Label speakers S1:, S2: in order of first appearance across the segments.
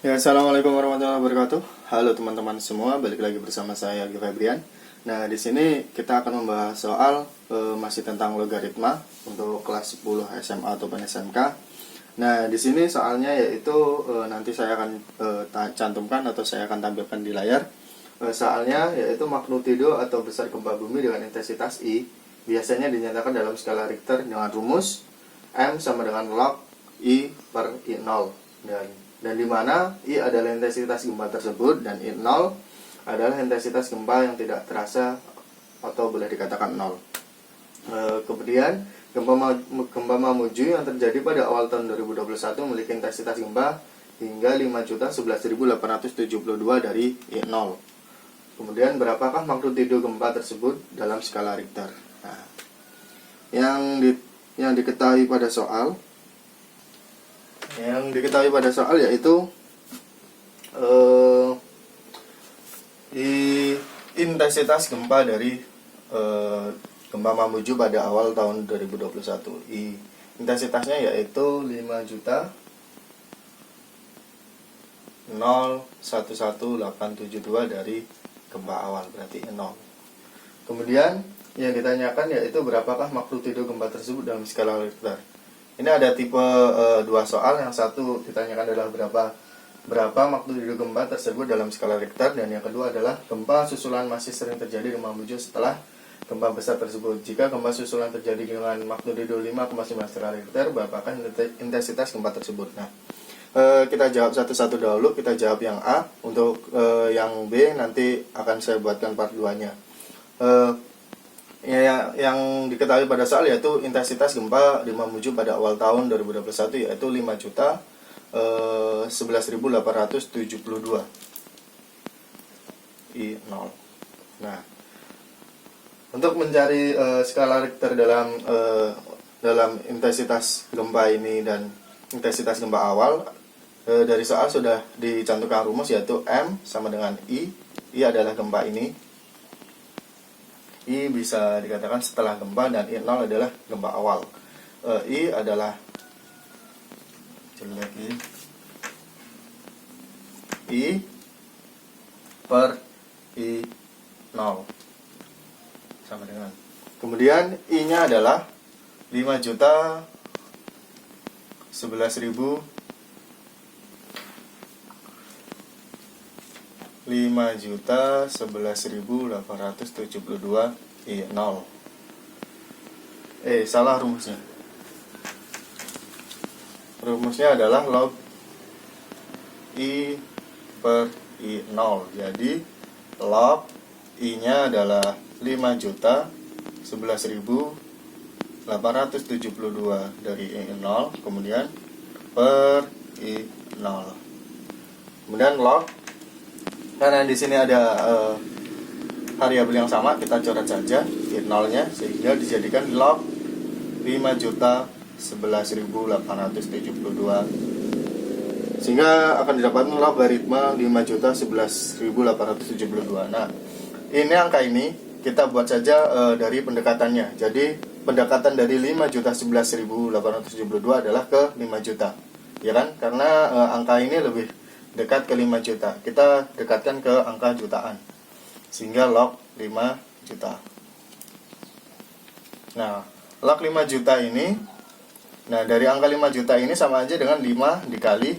S1: Ya, assalamualaikum warahmatullahi wabarakatuh. Halo teman-teman semua, balik lagi bersama saya Yogi Febrian. Nah, di sini kita akan membahas soal masih tentang logaritma untuk kelas 10 SMA ataupun SMK. Nah, di sini soalnya yaitu nanti saya akan cantumkan atau saya akan tampilkan di layar. Soalnya yaitu magnitudo atau besar gempa bumi dengan intensitas I biasanya dinyatakan dalam skala Richter dengan rumus M sama dengan log I per I0 dan di mana I adalah intensitas gempa tersebut dan I0 adalah intensitas gempa yang tidak terasa atau boleh dikatakan 0. Kemudian gempa Mamuju yang terjadi pada awal tahun 2021 memiliki intensitas gempa hingga 5.011.872 dari I0. Kemudian berapakah magnitudo gempa tersebut dalam skala Richter? Nah, yang diketahui pada soal yaitu intensitas gempa dari gempa Mamuju pada awal tahun 2021. Intensitasnya yaitu 5.011.872 dari gempa awal, berarti 0. Kemudian yang ditanyakan yaitu berapakah magnitudo gempa tersebut dalam skala Richter. Ini ada tipe dua soal. Yang satu ditanyakan adalah berapa magnitudo gempa tersebut dalam skala Richter, dan yang kedua adalah gempa susulan masih sering terjadi di Mamuju setelah gempa besar tersebut. Jika gempa susulan terjadi dengan magnitudo 5,9 skala Richter, berapakah intensitas gempa tersebut? Nah, kita jawab satu-satu dahulu. Kita jawab yang A. Untuk yang B nanti akan saya buatkan part 2-nya. Yang diketahui pada soal yaitu intensitas gempa di Mamuju pada awal tahun 2021 yaitu 5.011.872 I0. Nah, untuk mencari skala Richter dalam intensitas gempa ini dan intensitas gempa awal, dari soal sudah dicantumkan rumus yaitu M sama dengan I. I adalah gempa ini. I bisa dikatakan setelah gempa dan I0 adalah gempa awal. I adalah I per I0 sama dengan. Kemudian I-nya adalah 5.011.872 I0. Salah rumusnya. Rumusnya adalah log I per I0. Jadi log I-nya adalah 5.011.872 dari I0 kemudian per I0. Kemudian log, karena di sini ada variabel yang sama, kita coret saja I0-nya sehingga dijadikan log 5.011.872 sehingga akan didapatkan logaritma 5.011.872. Nah, ini angka ini kita buat saja dari pendekatannya. Jadi pendekatan dari 5.011.872 adalah ke 5 juta, ya kan? Karena angka ini lebih dekat ke 5 juta. Kita dekatkan ke angka jutaan sehingga log 5 juta. Nah, log 5 juta ini, nah dari angka 5 juta ini sama aja dengan 5 dikali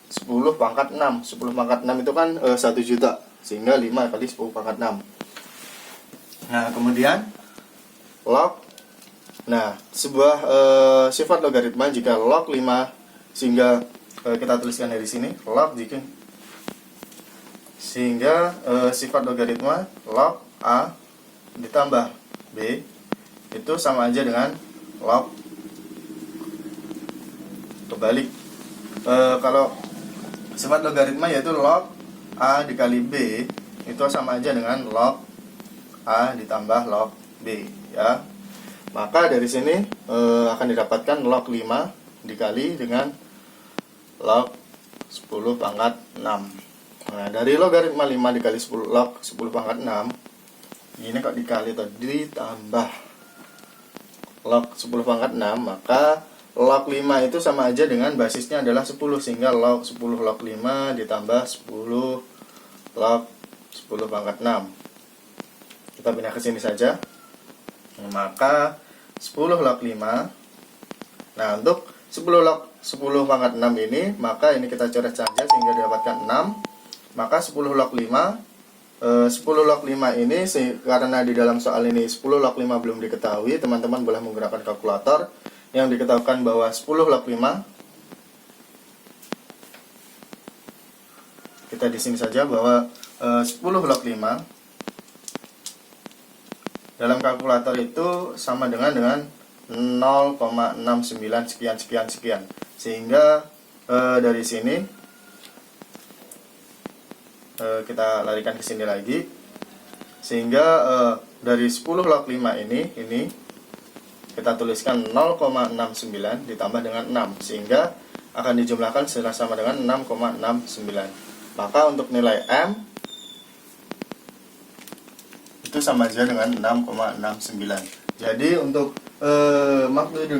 S1: 10 pangkat 6. 10 pangkat 6 itu kan 1 juta, sehingga 5 kali 10 pangkat 6. Nah, kemudian log, nah sebuah sifat logaritma jika log 5, sehingga kita tuliskan dari sini log jika sehingga sifat logaritma log A ditambah B itu sama aja dengan log kebalik. Kalau sifat logaritma yaitu log A dikali B itu sama aja dengan log A ditambah log B, ya. Maka dari sini akan didapatkan log 5 dikali dengan log 10 pangkat 6. Nah, dari logaritma 5 dikali 10 log 10 pangkat 6 ini kok dikali atau ditambah log 10 pangkat 6, maka log 5 itu sama aja dengan basisnya adalah 10, sehingga log 10 log 5 ditambah 10 log 10 pangkat 6. Kita pindah ke sini saja. Maka 10 log 5. Nah, untuk 10 log 10 pangkat 6 ini, maka ini kita coret saja sehingga didapatkan 6. Maka 10 log 5, 10 log 5 ini, karena di dalam soal ini 10 log 5 belum diketahui, teman-teman boleh menggunakan kalkulator yang diketahukan bahwa 10 log 5, kita di sini saja bahwa 10 log 5 dalam kalkulator itu sama dengan 0,69 sekian. Sehingga dari sini kita larikan ke sini lagi. Sehingga dari 10 log 5 ini kita tuliskan 0,69 ditambah dengan 6, sehingga akan dijumlahkan sama dengan 6,69. Maka untuk nilai M itu sama aja dengan 6,69. Jadi untuk magnitudo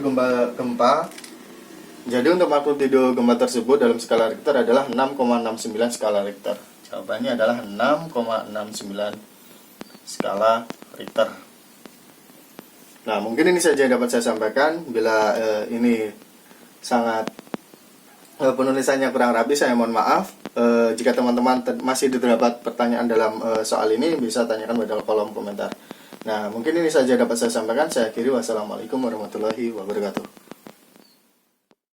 S1: gempa tersebut dalam skala Richter adalah 6,69 skala Richter. Jawabannya adalah 6,69 skala Richter. Nah, mungkin ini saja yang dapat saya sampaikan. Bila ini sangat penulisannya kurang rapi, saya mohon maaf. Jika teman-teman masih terdapat pertanyaan dalam soal ini, bisa tanyakan pada kolom komentar. Nah, mungkin ini saja dapat saya sampaikan. Saya akhiri. Wassalamualaikum warahmatullahi wabarakatuh.